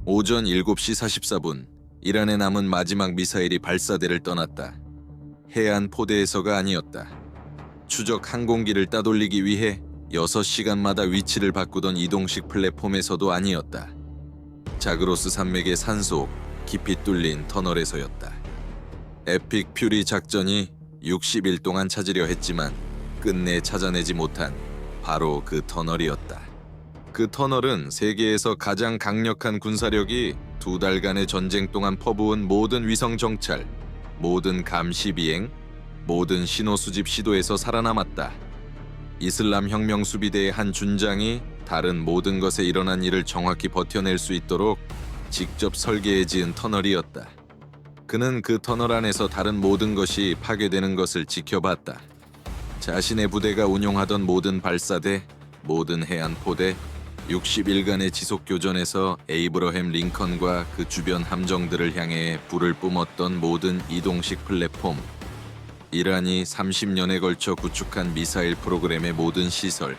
오전 7시 44분, 이란에 남은 마지막 미사일이 발사대를 떠났다. 해안 포대에서가 아니었다. 추적 항공기를 따돌리기 위해 6시간마다 위치를 바꾸던 이동식 플랫폼에서도 아니었다. 자그로스 산맥의 산속 깊이 뚫린 터널에서였다. 에픽 퓨리 작전이 60일 동안 찾으려 했지만 끝내 찾아내지 못한 바로 그 터널이었다. 그 터널은 세계에서 가장 강력한 군사력이 2달간의 전쟁 동안 퍼부은 모든 위성 정찰, 모든 감시 비행, 모든 신호 수집 시도에서 살아남았다. 이슬람 혁명 수비대의 한 준장이 다른 모든 것에 일어난 일을 정확히 버텨낼 수 있도록 직접 설계해 지은 터널이었다. 그는 그 터널 안에서 다른 모든 것이 파괴되는 것을 지켜봤다. 자신의 부대가 운용하던 모든 발사대, 모든 해안포대, 60일간의 지속교전에서 에이브러햄 링컨과 그 주변 함정들을 향해 불을 뿜었던 모든 이동식 플랫폼, 이란이 30년에 걸쳐 구축한 미사일 프로그램의 모든 시설,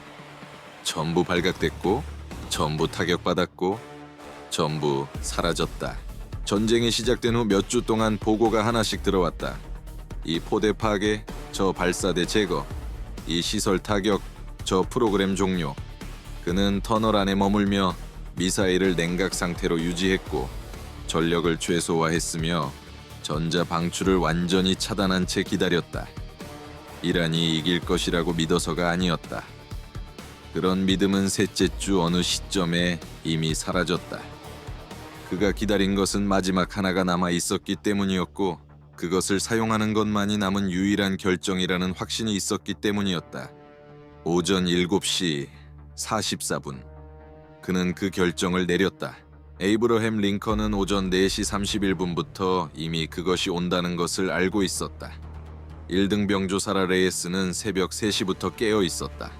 전부 발각됐고, 전부 타격받았고, 전부 사라졌다. 전쟁이 시작된 후 몇 주 동안 보고가 하나씩 들어왔다. 이 포대 파괴, 저 발사대 제거, 이 시설 타격, 저 프로그램 종료. 그는 터널 안에 머물며 미사일을 냉각 상태로 유지했고 전력을 최소화했으며 전자 방출을 완전히 차단한 채 기다렸다. 이란이 이길 것이라고 믿어서가 아니었다. 그런 믿음은 셋째 주 어느 시점에 이미 사라졌다. 그가 기다린 것은 마지막 하나가 남아 있었기 때문이었고 그것을 사용하는 것만이 남은 유일한 결정이라는 확신이 있었기 때문이었다. 오전 7시 44분. 그는 그 결정을 내렸다. 에이브러햄 링컨은 오전 4시 31분부터 이미 그것이 온다는 것을 알고 있었다. 1등 병조 사라 레이스는 새벽 3시부터 깨어 있었다.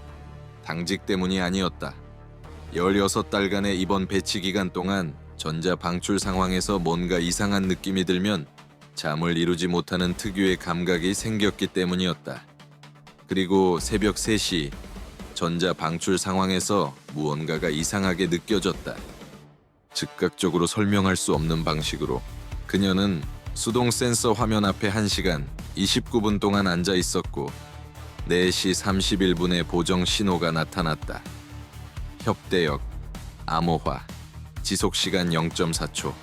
당직 때문이 아니었다. 16달간의 이번 배치 기간 동안 전자 방출 상황에서 뭔가 이상한 느낌이 들면 잠을 이루지 못하는 특유의 감각이 생겼기 때문이었다. 그리고 새벽 3시 전자 방출 상황에서 무언가가 이상하게 느껴졌다. 즉각적으로 설명할 수 없는 방식으로 그녀는 수동 센서 화면 앞에 1시간 29분 동안 앉아 있었고 4시 31분에 보정 신호가 나타났다. 협대역, 암호화, 지속시간 0.4초.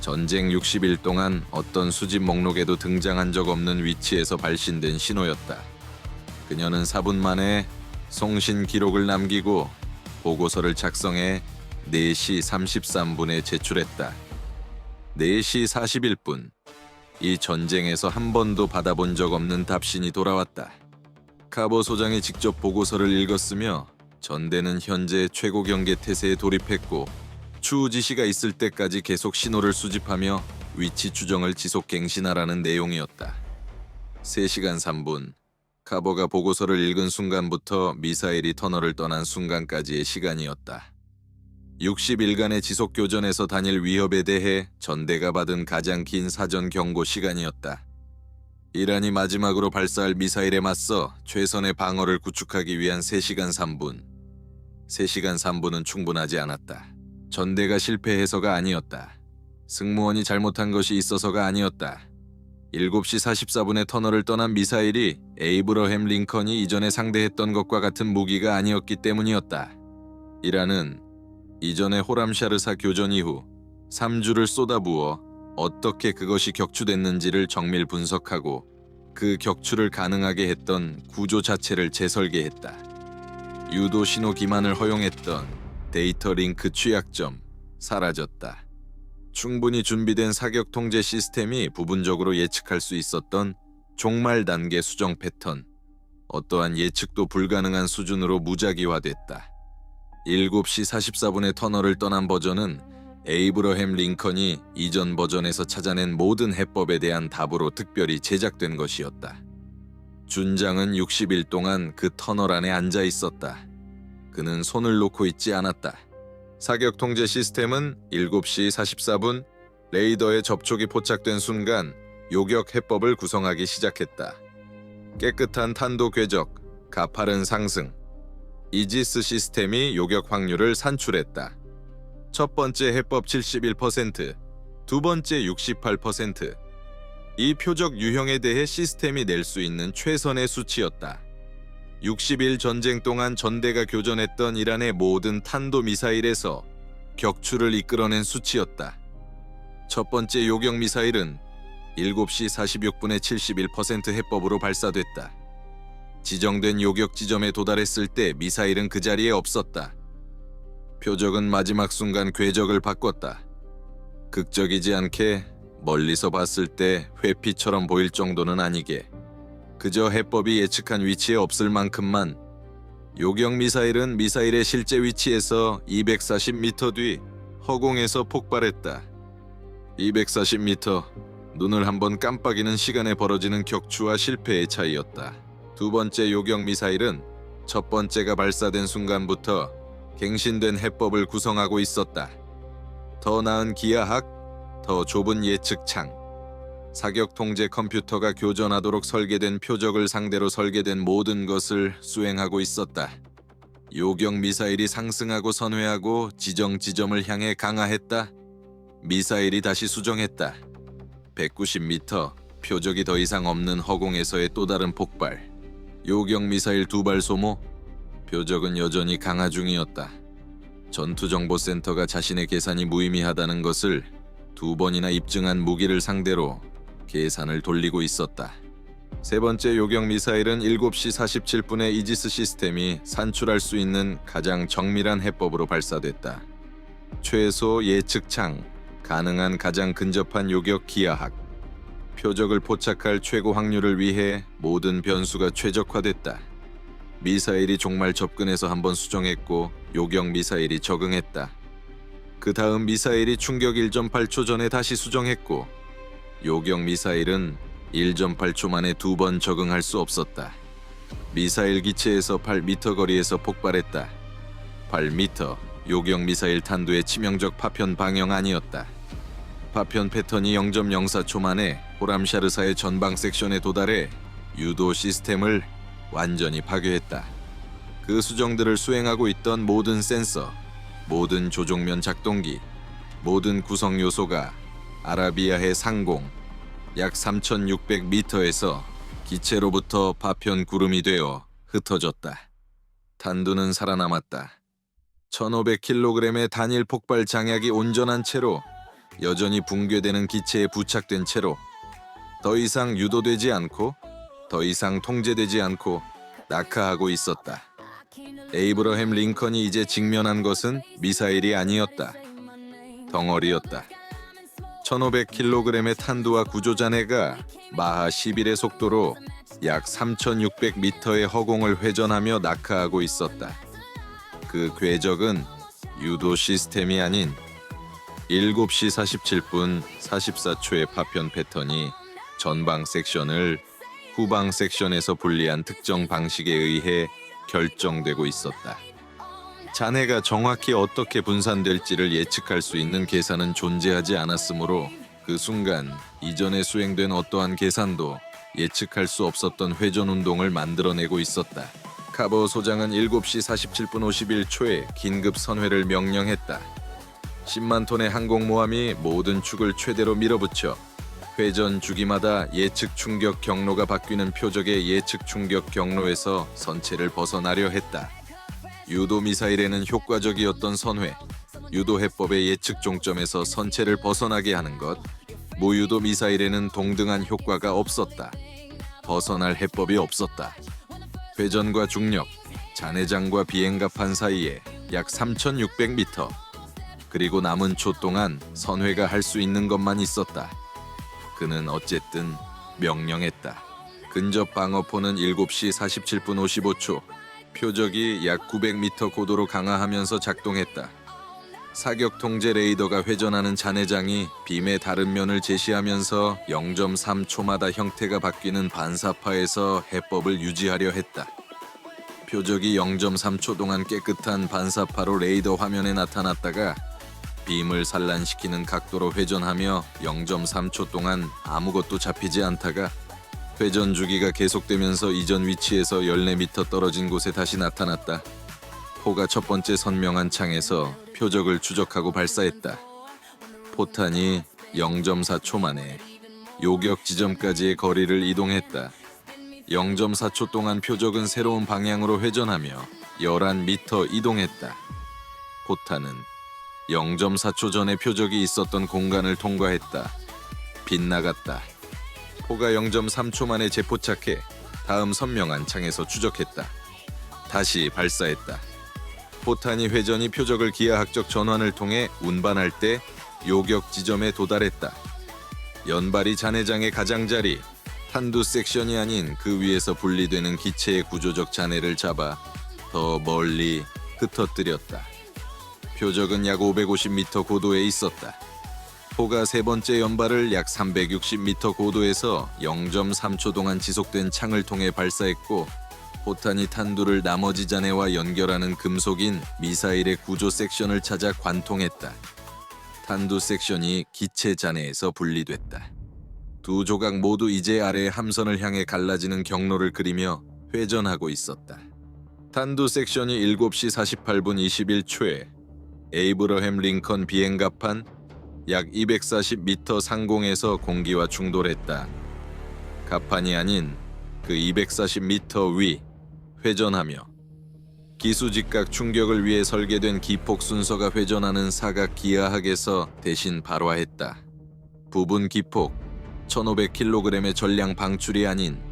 전쟁 60일 동안 어떤 수집 목록에도 등장한 적 없는 위치에서 발신된 신호였다. 그녀는 4분 만에 송신 기록을 남기고 보고서를 작성해 4시 33분에 제출했다. 4시 41분. 이 전쟁에서 한 번도 받아본 적 없는 답신이 돌아왔다. 카보 소장이 직접 보고서를 읽었으며 전대는 현재 최고 경계 태세에 돌입했고 추후 지시가 있을 때까지 계속 신호를 수집하며 위치 추정을 지속 갱신하라는 내용이었다. 3시간 3분. 카보가 보고서를 읽은 순간부터 미사일이 터널을 떠난 순간까지의 시간이었다. 60일간의 지속교전에서 단일 위협에 대해 전대가 받은 가장 긴 사전 경고 시간이었다. 이란이 마지막으로 발사할 미사일에 맞서 최선의 방어를 구축하기 위한 3시간 3분. 3시간 3분은 충분하지 않았다. 전대가 실패해서가 아니었다. 승무원이 잘못한 것이 있어서가 아니었다. 7시 44분에 터널을 떠난 미사일이 에이브러햄 링컨이 이전에 상대했던 것과 같은 무기가 아니었기 때문이었다. 이란은 이전의 호람샤르사 교전 이후 3주를 쏟아부어 어떻게 그것이 격추됐는지를 정밀 분석하고 그 격추를 가능하게 했던 구조 자체를 재설계했다. 유도 신호 기만을 허용했던 데이터 링크 취약점 사라졌다. 충분히 준비된 사격 통제 시스템이 부분적으로 예측할 수 있었던 종말 단계 수정 패턴, 어떠한 예측도 불가능한 수준으로 무작위화됐다. 7시 44분에 터널을 떠난 버전은 에이브러햄 링컨이 이전 버전에서 찾아낸 모든 해법에 대한 답으로 특별히 제작된 것이었다. 준장은 60일 동안 그 터널 안에 앉아 있었다. 그는 손을 놓고 있지 않았다. 사격 통제 시스템은 7시 44분 레이더에 접촉이 포착된 순간 요격 해법을 구성하기 시작했다. 깨끗한 탄도 궤적, 가파른 상승. 이지스 시스템이 요격 확률을 산출했다. 첫 번째 해법 71%, 두 번째 68%. 이 표적 유형에 대해 시스템이 낼 수 있는 최선의 수치였다. 60일 전쟁 동안 전대가 교전했던 이란의 모든 탄도미사일에서 격추를 이끌어낸 수치였다. 첫 번째 요격 미사일은 7시 46분에 71% 해법으로 발사됐다. 지정된 요격 지점에 도달했을 때 미사일은 그 자리에 없었다. 표적은 마지막 순간 궤적을 바꿨다. 극적이지 않게 멀리서 봤을 때 회피처럼 보일 정도는 아니게 그저 해법이 예측한 위치에 없을 만큼만. 요격 미사일은 미사일의 실제 위치에서 240m 뒤 허공에서 폭발했다. 240m, 눈을 한번 깜빡이는 시간에 벌어지는 격추와 실패의 차이였다. 두 번째 요격 미사일은 첫 번째가 발사된 순간부터 갱신된 해법을 구성하고 있었다. 더 나은 기하학, 더 좁은 예측창, 사격 통제 컴퓨터가 교전하도록 설계된 표적을 상대로 설계된 모든 것을 수행하고 있었다. 요격 미사일이 상승하고 선회하고 지정 지점을 향해 강화했다. 미사일이 다시 수정했다. 190m, 표적이 더 이상 없는 허공에서의 또 다른 폭발. 요격 미사일 2발 소모, 표적은 여전히 강화 중이었다. 전투정보센터가 자신의 계산이 무의미하다는 것을 2번이나 입증한 무기를 상대로 계산을 돌리고 있었다. 세 번째 요격 미사일은 7시 47분에 이지스 시스템이 산출할 수 있는 가장 정밀한 해법으로 발사됐다. 최소 예측창, 가능한 가장 근접한 요격 기하학, 표적을 포착할 최고 확률을 위해 모든 변수가 최적화됐다. 미사일이 종말 접근해서 한번 수정했고 요격 미사일이 적응했다. 그 다음 미사일이 충격 1.8초 전에 다시 수정했고 요격 미사일은 1.8초 만에 2번 적응할 수 없었다. 미사일 기체에서 8m 거리에서 폭발했다. 8m, 요격 미사일 탄두의 치명적 파편 방영 아니었다. 파편 패턴이 0.04초 만에 호람샤르사의 전방 섹션에 도달해 유도 시스템을 완전히 파괴했다. 그 수정들을 수행하고 있던 모든 센서, 모든 조종면 작동기, 모든 구성 요소가 아라비아해 상공 약 3,600m에서 기체로부터 파편 구름이 되어 흩어졌다. 탄두는 살아남았다. 1,500kg의 단일 폭발 장약이 온전한 채로 여전히 붕괴되는 기체에 부착된 채로 더 이상 유도되지 않고 더 이상 통제되지 않고 낙하하고 있었다. 에이브러햄 링컨이 이제 직면한 것은 미사일이 아니었다. 덩어리였다. 1,500kg의 탄두와 구조잔해가 마하 11의 속도로 약 3,600m의 허공을 회전하며 낙하하고 있었다. 그 궤적은 유도 시스템이 아닌 7시 47분 44초의 파편 패턴이 전방 섹션을 후방 섹션에서 분리한 특정 방식에 의해 결정되고 있었다. 잔해가 정확히 어떻게 분산될지를 예측할 수 있는 계산은 존재하지 않았으므로 그 순간 이전에 수행된 어떠한 계산도 예측할 수 없었던 회전 운동을 만들어내고 있었다. 카버 소장은 7시 47분 51초에 긴급 선회를 명령했다. 10만 톤의 항공모함이 모든 축을 최대로 밀어붙여 회전 주기마다 예측 충격 경로가 바뀌는 표적의 예측 충격 경로에서 선체를 벗어나려 했다. 유도 미사일에는 효과적이었던 선회, 유도 해법의 예측 종점에서 선체를 벗어나게 하는 것, 무유도 미사일에는 동등한 효과가 없었다. 벗어날 해법이 없었다. 회전과 중력, 잔해장과 비행갑판 사이에 약 3,600m, 그리고 남은 초 동안 선회가 할 수 있는 것만 있었다. 그는 어쨌든 명령했다. 근접 방어포는 7시 47분 55초, 표적이 약 900m 고도로 강화하면서 작동했다. 사격 통제 레이더가 회전하는 잔해장이 빔의 다른 면을 제시하면서 0.3초마다 형태가 바뀌는 반사파에서 해법을 유지하려 했다. 표적이 0.3초 동안 깨끗한 반사파로 레이더 화면에 나타났다가 빔을 산란시키는 각도로 회전하며 0.3초 동안 아무것도 잡히지 않다가 회전 주기가 계속되면서 이전 위치에서 14m 떨어진 곳에 다시 나타났다. 포가 첫 번째 선명한 창에서 표적을 추적하고 발사했다. 포탄이 0.4초 만에 요격 지점까지의 거리를 이동했다. 0.4초 동안 표적은 새로운 방향으로 회전하며 11m 이동했다. 포탄은 0.4초 전에 표적이 있었던 공간을 통과했다. 빗나갔다. 포가 0.3초 만에 재포착해 다음 선명한 창에서 추적했다. 다시 발사했다. 포탄이 회전이 표적을 기하학적 전환을 통해 운반할 때 요격 지점에 도달했다. 연발이 잔해장의 가장자리, 탄두 섹션이 아닌 그 위에서 분리되는 기체의 구조적 잔해를 잡아 더 멀리 흩어뜨렸다. 표적은 약 550m 고도에 있었다. 포가 세 번째 연발을 약 360m 고도에서 0.3초 동안 지속된 창을 통해 발사했고, 포탄이 탄두를 나머지 잔해와 연결하는 금속인 미사일의 구조 섹션을 찾아 관통했다. 탄두 섹션이 기체 잔해에서 분리됐다. 두 조각 모두 이제 아래의 함선을 향해 갈라지는 경로를 그리며 회전하고 있었다. 탄두 섹션이 7시 48분 21초에 에이브러햄 링컨 비행갑판 약 240m 상공에서 공기와 충돌했다. 갑판이 아닌 그 240m 위 회전하며 기수직각 충격을 위해 설계된 기폭 순서가 회전하는 사각 기하학에서 대신 발화했다. 부분 기폭 1500kg의 전량 방출이 아닌,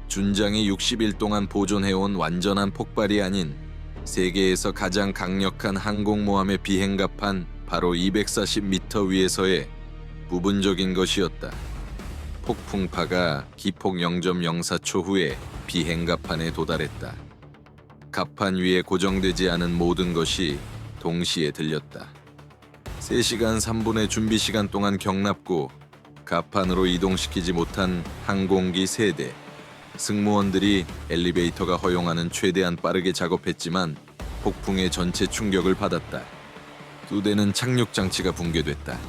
준장이 60일 동안 보존해온 완전한 폭발이 아닌 세계에서 가장 강력한 항공모함의 비행갑판 바로 240m 위에서의 부분적인 것이었다. 폭풍파가 기폭 0.04초 후에 비행갑판에 도달했다. 갑판 위에 고정되지 않은 모든 것이 동시에 들렸다. 3시간 3분의 준비 시간 동안 경납고 갑판으로 이동시키지 못한 항공기 3대. 승무원들이 엘리베이터가 허용하는 최대한 빠르게 작업했지만 폭풍의 전체 충격을 받았다. 2대는 착륙 장치가 붕괴됐다.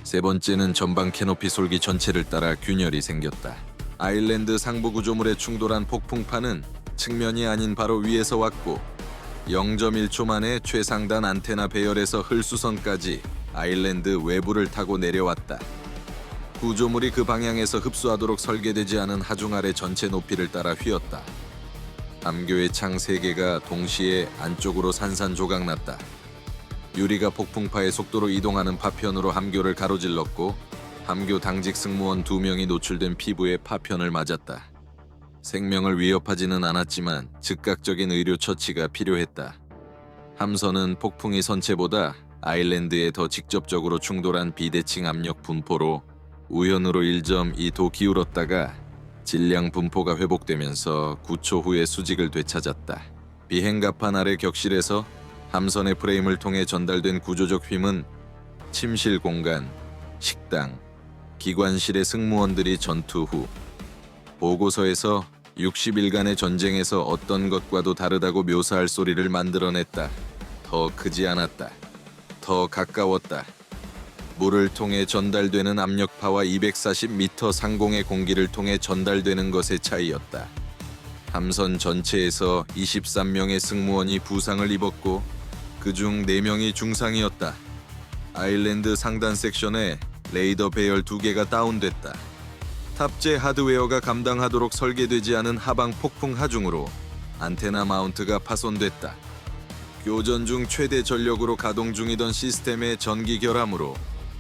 세 번째는 전방 캐노피 솔기 전체를 따라 균열이 생겼다. 아일랜드 상부 구조물에 충돌한 폭풍파는 측면이 아닌 바로 위에서 왔고, 0.1초 만에 최상단 안테나 배열에서 흘수선까지 아일랜드 외부를 타고 내려왔다. 구조물이 그 방향에서 흡수하도록 설계되지 않은 하중 아래 전체 높이를 따라 휘었다. 함교의 창 3개가 동시에 안쪽으로 산산조각났다. 유리가 폭풍파의 속도로 이동하는 파편으로 함교를 가로질렀고, 함교 당직 승무원 2명이 노출된 피부에 파편을 맞았다. 생명을 위협하지는 않았지만 즉각적인 의료 처치가 필요했다. 함선은 폭풍이 선체보다 아일랜드에 더 직접적으로 충돌한 비대칭 압력 분포로 우연으로 1.2도 기울었다가 질량 분포가 회복되면서 9초 후에 수직을 되찾았다. 비행갑판 아래 격실에서 함선의 프레임을 통해 전달된 구조적 힘은 침실 공간, 식당, 기관실의 승무원들이 전투 후 보고서에서 60일간의 전쟁에서 어떤 것과도 다르다고 묘사할 소리를 만들어냈다. 더 크지 않았다. 더 가까웠다. 물을 통해 전달되는 압력파와 240m 상공의 공기를 통해 전달되는 것의 차이였다. 함선 전체에서 23명의 승무원이 부상을 입었고 그중 4명이 중상이었다. 아일랜드 상단 섹션에 레이더 배열 2개가 다운됐다. 탑재 하드웨어가 감당하도록 설계되지 않은 하방 폭풍 하중으로 안테나 마운트가 파손됐다. 교전 중 최대 전력으로 가동 중이던 시스템의 전기 결함으로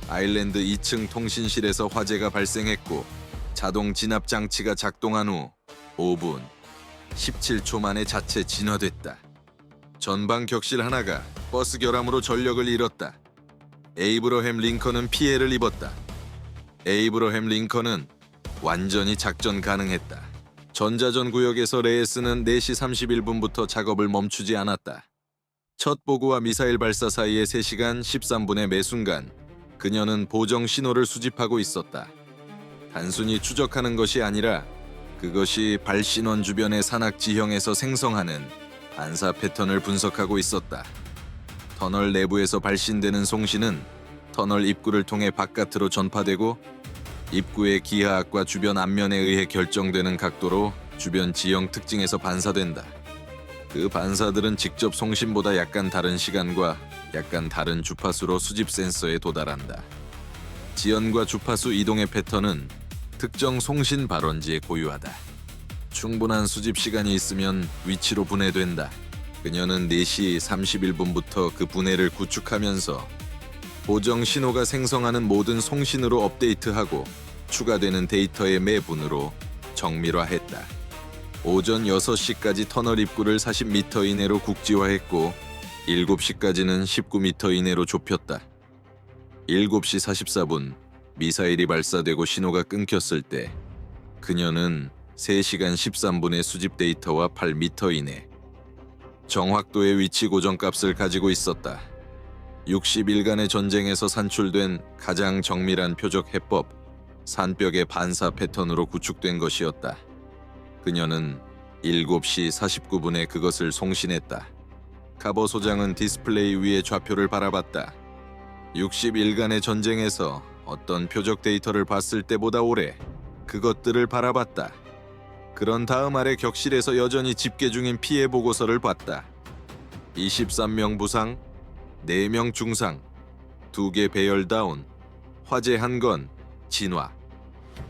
아일랜드 2층 통신실에서 화재가 발생했고, 자동 진압 장치가 작동한 후 5분 17초 만에 자체 진화됐다. 전방 격실 하나가 버스 결함으로 전력을 잃었다. 에이브러햄 링컨은 피해를 입었다. 에이브러햄 링컨은 완전히 작전 가능했다. 전자전 구역에서 레이스는 4시 31분부터 작업을 멈추지 않았다. 첫 보고와 미사일 발사 사이의 3시간 13분의 매 순간 그녀는 보정 신호를 수집하고 있었다. 단순히 추적하는 것이 아니라 그것이 발신원 주변의 산악 지형에서 생성하는 반사 패턴을 분석하고 있었다. 터널 내부에서 발신되는 송신은 터널 입구를 통해 바깥으로 전파되고, 입구의 기하학과 주변 앞면에 의해 결정되는 각도로 주변 지형 특징에서 반사된다. 그 반사들은 직접 송신보다 약간 다른 시간과 약간 다른 주파수로 수집 센서에 도달한다. 지연과 주파수 이동의 패턴은 특정 송신 발원지에 고유하다. 충분한 수집 시간이 있으면 위치로 분해된다. 그녀는 4시 31분부터 그 분해를 구축하면서 보정 신호가 생성하는 모든 송신으로 업데이트하고 추가되는 데이터의 매분으로 정밀화했다. 오전 6시까지 터널 입구를 40m 이내로 국지화했고 7시까지는 19m 이내로 좁혔다. 7시 44분 미사일이 발사되고 신호가 끊겼을 때 그녀는 3시간 13분의 수집 데이터와 8m 이내 정확도의 위치 고정 값을 가지고 있었다. 60일간의 전쟁에서 산출된 가장 정밀한 표적 해법, 산벽의 반사 패턴으로 구축된 것이었다. 그녀는 7시 49분에 그것을 송신했다. 카버 소장은 디스플레이 위에 좌표를 바라봤다. 60일간의 전쟁에서 어떤 표적 데이터를 봤을 때보다 오래 그것들을 바라봤다. 그런 다음 아래 격실에서 여전히 집계 중인 피해 보고서를 봤다. 23명 부상, 4명 중상, 2개 배열 다운, 화재 1건, 진화.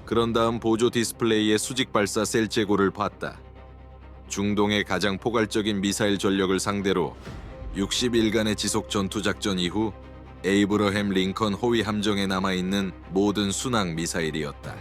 그런 다음 보조 디스플레이의 수직 발사 셀 재고를 봤다. 중동의 가장 포괄적인 미사일 전력을 상대로 60일간의 지속 전투 작전 이후 에이브러햄 링컨 호위 함정에 남아있는 모든 순항 미사일이었다.